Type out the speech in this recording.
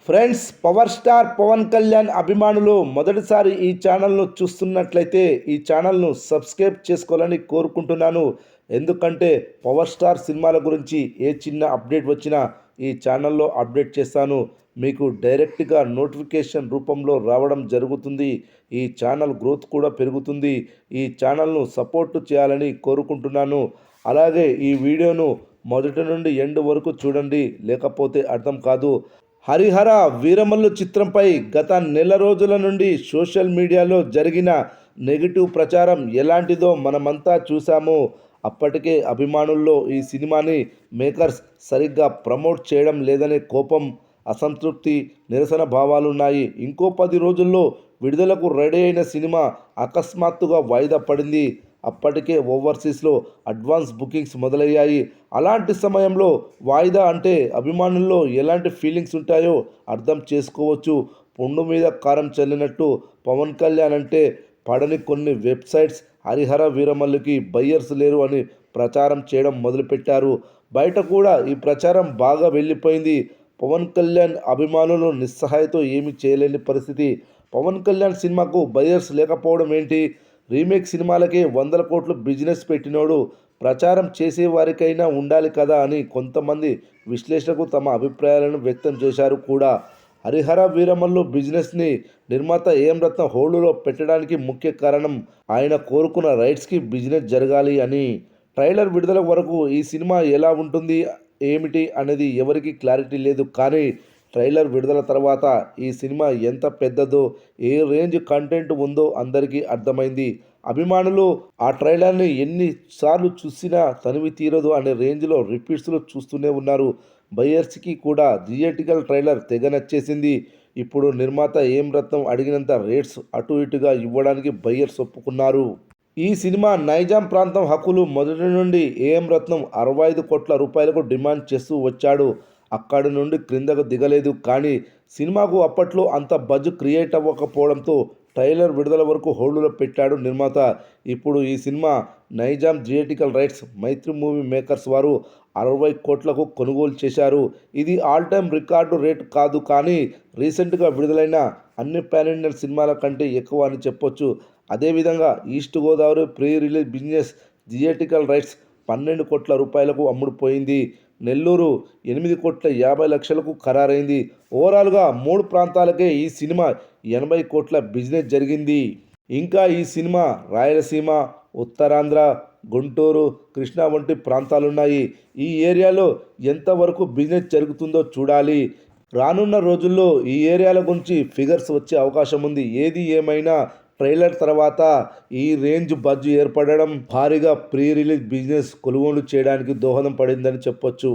Friends, power star Pawan Kalyan అభిమానులు మొదటిసారి ఈ ఛానల్ను చూస్తున్నట్లయితే ఈ ఛానల్ను సబ్స్క్రైబ్ చేసుకోవాలని కోరుకుంటున్నాను. ఎందుకంటే పవర్ స్టార్ సినిమాల గురించి ఏ చిన్న అప్డేట్ వచ్చినా ఈ ఛానల్లో అప్డేట్ చేస్తాను. మీకు డైరెక్ట్గా నోటిఫికేషన్ రూపంలో రావడం జరుగుతుంది. ఈ ఛానల్ గ్రోత్ కూడా పెరుగుతుంది. ఈ ఛానల్ను సపోర్ట్ చేయాలని కోరుకుంటున్నాను. అలాగే ఈ వీడియోను మొదటి నుండి ఎండ్ వరకు చూడండి, లేకపోతే అర్థం కాదు. హరిహర వీరమల్లు చిత్రంపై గత నెల రోజుల నుండి సోషల్ మీడియాలో జరిగిన నెగిటివ్ ప్రచారం ఎలాంటిదో మనమంతా చూసాము. అప్పటికే అభిమానుల్లో ఈ సినిమాని మేకర్స్ సరిగ్గా ప్రమోట్ చేయడం లేదనే కోపం, అసంతృప్తి, నిరసన భావాలున్నాయి. ఇంకో 10 రోజుల్లో విడుదలకు రెడీ అయిన సినిమా అకస్మాత్తుగా వాయిదా పడింది. అప్పటికే ఓవర్సీస్లో అడ్వాన్స్ బుకింగ్స్ మొదలయ్యాయి. అలాంటి సమయంలో వాయిదా అంటే అభిమానుల్లో ఎలాంటి ఫీలింగ్స్ ఉంటాయో అర్థం చేసుకోవచ్చు. పుండు మీద కారం చల్లినట్టు పవన్ కళ్యాణ్ అంటే పడని కొన్ని వెబ్సైట్స్ హరిహర వీరమల్లుకి బయ్యర్స్ లేరు అని ప్రచారం చేయడం మొదలుపెట్టారు. బయట కూడా ఈ ప్రచారం బాగా వెళ్ళిపోయింది. పవన్ కళ్యాణ్ అభిమానులు నిస్సహాయతో ఏమీ చేయలేని పరిస్థితి. పవన్ కళ్యాణ్ సినిమాకు బయ్యర్స్ లేకపోవడం ఏంటి? రీమేక్ సినిమాలకే 100 కోట్లు బిజినెస్ పెట్టినోడు ప్రచారం చేసేవారికైనా ఉండాలి కదా అని కొంతమంది విశ్లేషకులు తమ అభిప్రాయాలను వ్యక్తం చేశారు కూడా. హరిహర వీరమల్లు బిజినెస్ని నిర్మాత ఏఎం రత్నం హోల్డ్లో పెట్టడానికి ముఖ్య కారణం ఆయన కోరుకున్న రైట్స్కి బిజినెస్ జరగాలి అని. ట్రైలర్ విడుదల వరకు ఈ సినిమా ఎలా ఉంటుంది, ఏమిటి అనేది ఎవరికీ క్లారిటీ లేదు. కానీ ట్రైలర్ విడుదల తర్వాత ఈ సినిమా ఎంత పెద్దదో, ఏ రేంజ్ కంటెంట్ ఉందో అందరికీ అర్థమైంది. అభిమానులు ఆ ట్రైలర్ని ఎన్నిసార్లు చూసినా తనివి తీరదు అనే రేంజ్లో రిపీట్స్లో చూస్తూనే ఉన్నారు. బయ్యర్స్కి కూడా థియేటికల్ ట్రైలర్ తెగ నచ్చేసింది. ఇప్పుడు నిర్మాత ఏఎం రత్నం అడిగినంత రేట్స్ అటు ఇటుగా ఇవ్వడానికి బయ్యర్స్ ఒప్పుకున్నారు. ఈ సినిమా నైజాం ప్రాంతం హక్కులు మొదటి నుండి ఏఎం రత్నం 65 కోట్ల రూపాయలకు డిమాండ్ చేస్తూ వచ్చాడు. అక్కడి నుండి క్రిందకు దిగలేదు. కానీ సినిమాకు అప్పట్లో అంత బజ్ క్రియేట్ అవ్వకపోవడంతో ట్రైలర్ విడుదల వరకు హోల్డ్లో పెట్టాడు నిర్మాత. ఇప్పుడు ఈ సినిమా నైజాం థియేటికల్ రైట్స్ మైత్రి మూవీ మేకర్స్ వారు 60 కోట్లకు కొనుగోలు చేశారు. ఇది ఆల్ టైమ్ రికార్డు రేటు కాదు, కానీ రీసెంట్గా విడుదలైన అన్ని పాన్ ఇండియా సినిమాల కంటే ఎక్కువ అని చెప్పొచ్చు. అదేవిధంగా east Godavari pre release business theatrical rights 12 కోట్ల రూపాయలకు అమ్ముడుపోయింది. నెల్లూరు 8,50,00,000కు ఖరారైంది. ఓవరాల్గా 3 ప్రాంతాలకే ఈ సినిమా 80 కోట్ల బిజినెస్ జరిగింది. ఇంకా ఈ సినిమా రాయలసీమ, ఉత్తరాంధ్ర, గుంటూరు, కృష్ణా వంటి ప్రాంతాలున్నాయి. ఈ ఏరియాలో ఎంతవరకు బిజినెస్ జరుగుతుందో చూడాలి. రానున్న రోజుల్లో ఈ ఏరియాల గురించి ఫిగర్స్ వచ్చే అవకాశం ఉంది. ఏది ఏమైనా ట్రైలర్ తర్వాత ఈ రేంజ్ బజ్ ఏర్పడడం భారీగా ప్రీ రిలీజ్ బిజినెస్ కొనుగోలు చేయడానికి దోహదం పడిందని చెప్పొచ్చు.